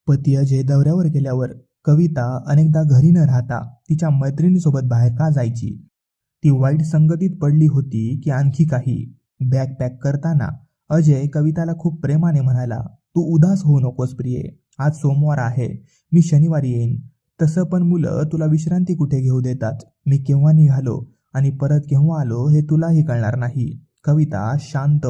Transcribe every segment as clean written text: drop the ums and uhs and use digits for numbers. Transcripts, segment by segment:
पती अजय दौऱ्यावर गेल्यावर कविता अनेकदा घरी न राहता तिच्या मैत्रिणीसोबत बाहेर का जायची? ती वाईट संगतीत पडली होती की आणखी काही? बॅग पॅक करताना अजय कविताला खूप प्रेमाने म्हणाला, तू उदास होऊ नकोस प्रिये. आज सोमवार आहे, मी शनिवारी येईन. तसं पण मुलं तुला विश्रांती कुठे घेऊ देतात? मी केव्हा निघालो आणि परत केव्हा आलो हे तुलाही कळणार नाही. कविता शांत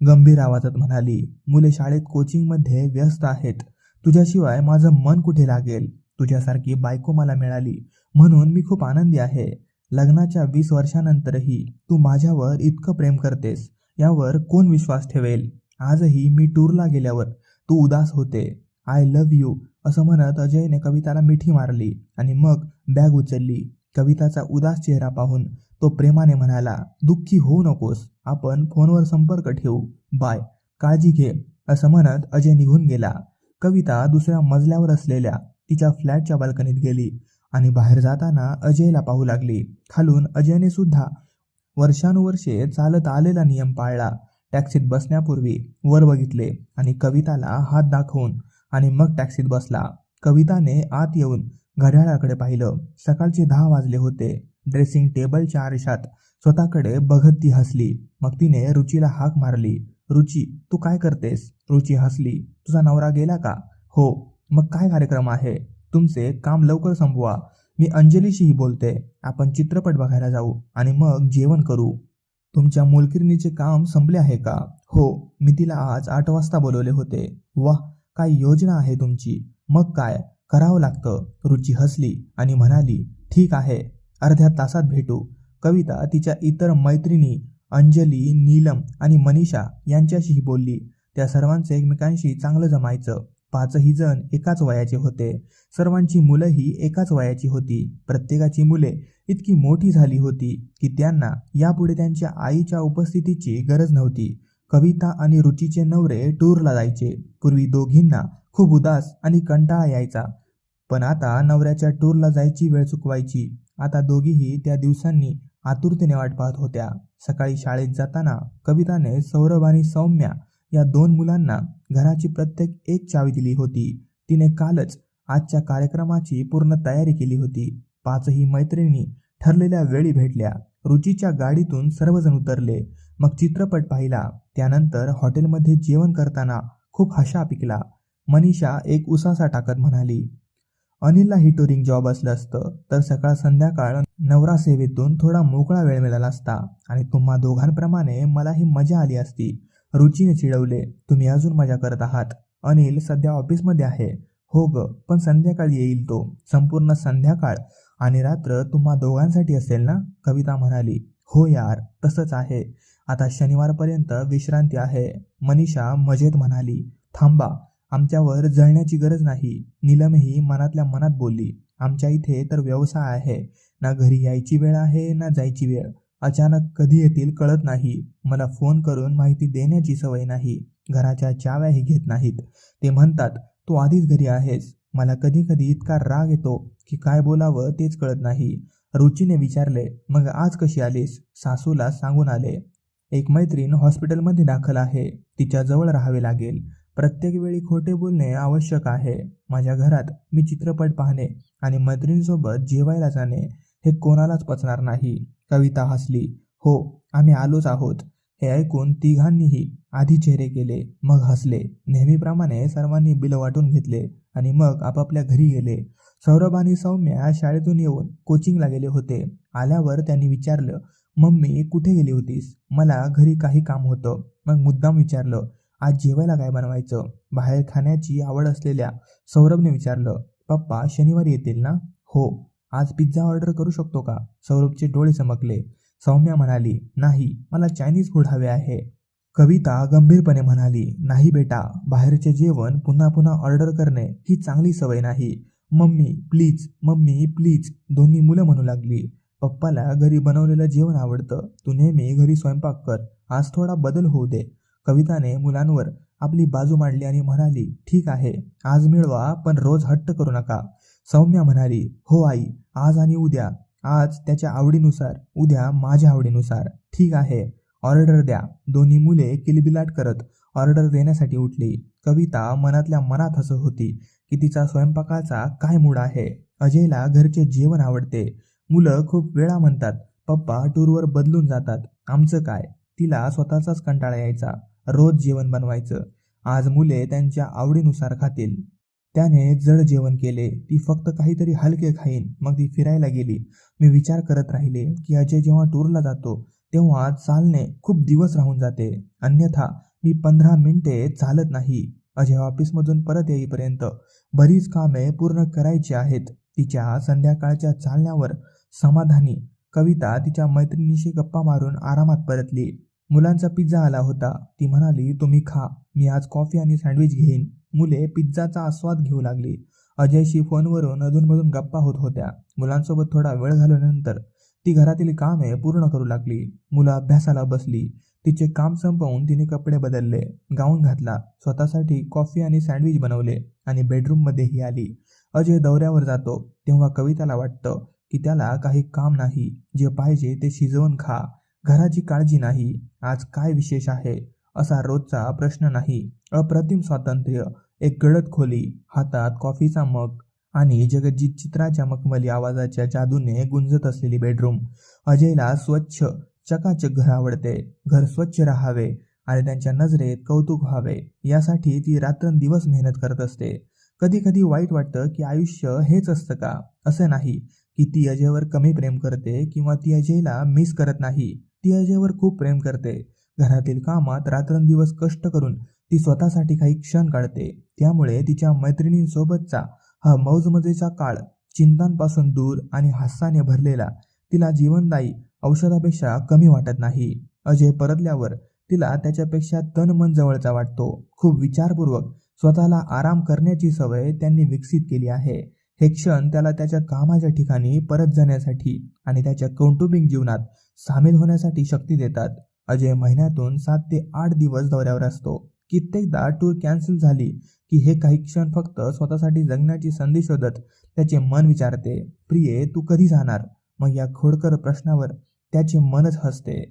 गंभीर आवाजात म्हणाली, मुले शाळेत कोचिंगमध्ये व्यस्त आहेत. तुझ्याशिवाय माझं मन कुठे लागेल? तुझ्यासारखी बायको मला मिळाली म्हणून मी खूप आनंदी आहे. लग्नाच्या 20 वर्षानंतरही तू माझ्यावर इतकं प्रेम करतेस यावर कोण विश्वास ठेवेल? आजही मी टूरला गेल्यावर तू उदास होते. आय लव्ह यू असं म्हणत अजयने कविताला मिठी मारली आणि मग बॅग उचलली. कविताचा उदास चेहरा पाहून तो प्रेमाने म्हणाला, दुःखी होऊ नकोस, आपण फोनवर संपर्क ठेवू. बाय, काळजी घे असं म्हणत अजय निघून गेला. कविता दुसऱ्या मजल्यावर असलेल्या तिच्या फ्लॅटच्या बाल्कनीत गेली आणि बाहेर जाताना अजयला पाहू लागली. खालून अजयने सुद्धा वर्षानुवर्षे चालत आलेला नियम पाळला. टॅक्सीत बसण्यापूर्वी वर बघितले आणि कविताला हात दाखवून आणि मग टॅक्सीत बसला. कविताने आत येऊन घड्याळाकडे पाहिलं. सकाळचे 10 वाजले होते. ड्रेसिंग टेबलच्या आरशात स्वतःकडे बघत ती हसली. मग तिने रुचीला हाक मारली, रुची तू काय करतेस? रुची हसली, तुझा नवरा गेला का? हो. मग काय कार्यक्रम आहे? तुमचे काम लवकर संपवा. मी अंजलीशीही बोलते. आपण चित्रपट बघायला जाऊ आणि मग जेवण करू. तुमच्या मोलकिरणीचे काम संपले आहे का? हो, मी तिला आज 8 वाजता बोलवले होते. वाह, काय योजना आहे तुमची. मग काय करावं लागतं? रुची हसली आणि म्हणाली, ठीक आहे, अर्ध्या तासात भेटू. कविता तिच्या इतर मैत्रिणी अंजली, नीलम आणि मनीषा यांच्याशीही बोलली. त्या सर्वांचं एकमेकांशी चांगलं जमायचं. 5ही जण एकाच वयाचे होते. सर्वांची मुलंही एकाच वयाची होती. प्रत्येकाची मुले इतकी मोठी झाली होती की त्यांना यापुढे त्यांच्या आईच्या उपस्थितीची गरज नव्हती. कविता आणि रुचीचे नवरे टूरला जायचे. पूर्वी दोघींना खूप उदास आणि कंटाळा यायचा, पण आता नवऱ्याच्या टूरला जायची वेळ चुकवायची. आता दोघीही त्या दिवसांनी आतुरतेने वाट पाहत होत्या. सकाळी शाळेत जाताना कविताने सौरभ आणि सौम्या या 2 मुलांना घराची प्रत्येक एक चावी दिली होती. तिने कालच आजच्या कार्यक्रमाची पूर्ण तयारी केली होती. 5ही मैत्रिणी ठरलेल्या वेळी भेटल्या. रुचीच्या गाडीतून सर्वजण उतरले. मग चित्रपट पाहिला. त्यानंतर हॉटेलमध्ये जेवण करताना खूप हशा पिकला. मनीषा एक उसासा टाकत म्हणाली, अनिलला ही टुरिंग जॉब असलं असतं तर सकाळ संध्याकाळ नवरा सेवेतून थोडा मोकळा वेळ मिळाला असता आणि तुम्हा दोघांप्रमाणे मलाही मजा आली असती. रुचीने चिडवले, तुम्ही अजून मजा करत आहात. अनिल सध्या ऑफिसमध्ये आहे. हो ग, पण संध्याकाळी येईल तो. संपूर्ण संध्याकाळ आणि रात्र तुम्हा दोघांसाठी असेल ना? कविता म्हणाली, हो यार, तसंच आहे. आता शनिवारपर्यंत विश्रांती आहे. मनीषा मजेत म्हणाली, थांबा, आमच्यावर जळण्याची गरज नाही. नीलमही मनातल्या मनात बोलली, आमच्या इथे तर व्यवसाय आहे ना, घरी यायची वेळ आहे ना जायची वेळ. अचानक कधी येतील कळत नाही. मला फोन करून माहिती देण्याची सवय नाही. घराच्या चाव्याही घेत नाहीत. ते म्हणतात तू आधीच घरी आहेस. मला कधी कधी इतका राग येतो की काय बोलावं तेच कळत नाही. रुचीने विचारले, मग आज कशी आलीस? सासूला सांगून आले. एक मैत्रीण हॉस्पिटलमध्ये दाखल आहे. तिच्या जवळ राहावे लागेल. प्रत्येक वेळी खोटे बोलणे आवश्यक आहे. माझ्या घरात मी चित्रपट पाहणे आणि मैत्रिणीसोबत जेवायला जाणे हे कोणालाच पचणार नाही. कविता हसली, हो, आम्ही आलोच आहोत. हे ऐकून तिघांनीही आधी चेहरे केले, मग हसले. नेहमीप्रमाणे सर्वांनी बिल वाटून घेतले आणि मग आपापल्या घरी गेले. सौरभ आणि सौम्या शाळेतून येऊन कोचिंगला गेले होते. आल्यावर त्यांनी विचारलं, मम्मी कुठे गेली होतीस? मला घरी काही काम होतं. मग मुद्दाम विचारलं, आज जेवायला काय बनवायचं? बाहेर खाण्याची आवड असलेल्या सौरभने विचारलं, पप्पा शनिवारी येतील ना? हो. आज पिझ्झा ऑर्डर करू शकतो का? सौरभचे डोळे चमकले. सौम्या म्हणाली, नाही, मला चायनीज फूड हवे आहे. कविता गंभीरपणे म्हणाली, नाही बेटा, बाहेरचे जेवण पुन्हा पुन्हा ऑर्डर करणे ही चांगली सवय नाही. मम्मी प्लीज, मम्मी प्लीज, दोन्ही मुलं म्हणू लागली. पप्पाला घरी बनवलेलं जेवण आवडतं. तू नेहमी घरी स्वयंपाक कर. आज थोडा बदल होऊ दे. कविताने मुलांवर आपली बाजू मांडली आणि म्हणाली, ठीक आहे, आज मिळवा पण रोज हट्ट करू नका. सौम्या म्हणाली, हो आई, आज आणि उद्या. आज त्याच्या आवडीनुसार, उद्या माझ्या आवडीनुसार. ठीक आहे, ऑर्डर द्या. दोन्ही मुले किलबिलाट करत ऑर्डर देण्यासाठी उठली. कविता मनातल्या मनात हसत होती की तिचा स्वयंपाकाचा काय मूड आहे. अजयला घरचे जेवण आवडते. मुलं खूप वेळा म्हणतात, पप्पा टूरवर बदलून जातात, आमचं काय. तिला स्वतःचाच कंटाळा यायचा रोज जेवण बनवायचं. आज मुले त्यांच्या आवडीनुसार खातील. त्याने जड जेवण केले. ती फक्त काहीतरी हलके खाईन. मग ती फिरायला गेली. मी विचार करत राहिले की अजय जेव्हा टूरला जातो तेव्हा चालणे खूप दिवस राहून जाते. अन्यथा मी 15 मिनिटे चालत नाही. अजय ऑफिसमधून परत येईपर्यंत बरीच कामे पूर्ण करायची आहेत. तिच्या संध्याकाळच्या चालण्यावर समाधानी कविता तिच्या मैत्रिणीशी गप्पा मारून आरामात परतली. मुलांचा पिझ्झा आला होता. ती म्हणाली, तुम्ही खा, मी आज कॉफी आणि सँडविच घेईन. मुले पिझ्झाचा आस्वाद घेऊ लागली. अजयशी फोनवरून अधूनमधून गप्पा होत होत्या. मुलांसोबत थोडा वेळ घालवल्यानंतर ती घरातील कामे पूर्ण करू लागली. मुलं अभ्यासाला बसली. तिचे काम संपवून तिने कपडे बदलले, गाऊन घातला, स्वतःसाठी कॉफी आणि सँडविच बनवले आणि बेडरूममध्येही आली. अजय दौऱ्यावर जातो तेव्हा कविताला वाटतं की त्याला काही काम नाही. जे पाहिजे ते शिजवून खा. घराची काळजी नाही. आज काय विशेष आहे असा रोजचा प्रश्न नाही. अप्रतिम स्वातंत्र्य. एक गडद खोली, हातात कॉफीचा मग आणि जगज्जीत चित्राच्या मखमली आवाजाच्या जादूने गुंजत असलेली बेडरूम. अजयला स्वच्छ चकाचक घर आवडते. घर स्वच्छ राहावे आणि त्यांच्या नजरेत कौतुक व्हावे यासाठी ती रात्रंदिवस मेहनत करत असते. कधी कधी वाईट वाटतं की आयुष्य हेच असतं का. असं नाही की ती अजयवर कमी प्रेम करते किंवा ती अजयला मिस करत नाही. ती अजयवर खूप प्रेम करते. घरातील कामात रात्रंदिवस कष्ट करून ती स्वतःसाठी काही क्षण काढते. त्यामुळे तिच्या मैत्रिणींसोबतचा हा मौजमजेचा काळ चिंतांपासून दूर आणि हास्याने भरलेला तिला जीवनदायी औषधापेक्षा कमी वाटत नाही. अजय परतल्यावर तिला त्याच्यापेक्षा तन मन जवळचा वाटतो. खूप विचारपूर्वक स्वतःला आराम करण्याची सवय त्यांनी विकसित केली आहे. हे क्षण त्याला त्याच्या कामाच्या ठिकाणी परत जाण्यासाठी आणि त्याच्या कौटुंबिक जीवनात सामील होण्यासाठी शक्ती देतात. अजय महिन्यातून 7 ते 8 दिवस दौऱ्यावर असतो. कित्येकदा टूर कॅन्सल झाली की हे काही क्षण फक्त स्वतःसाठी जगण्याची संधी शोधत त्याचे मन विचारते, प्रिये तू कधी जाणार. मग या खोडकर प्रश्नावर त्याचे मनच हसते.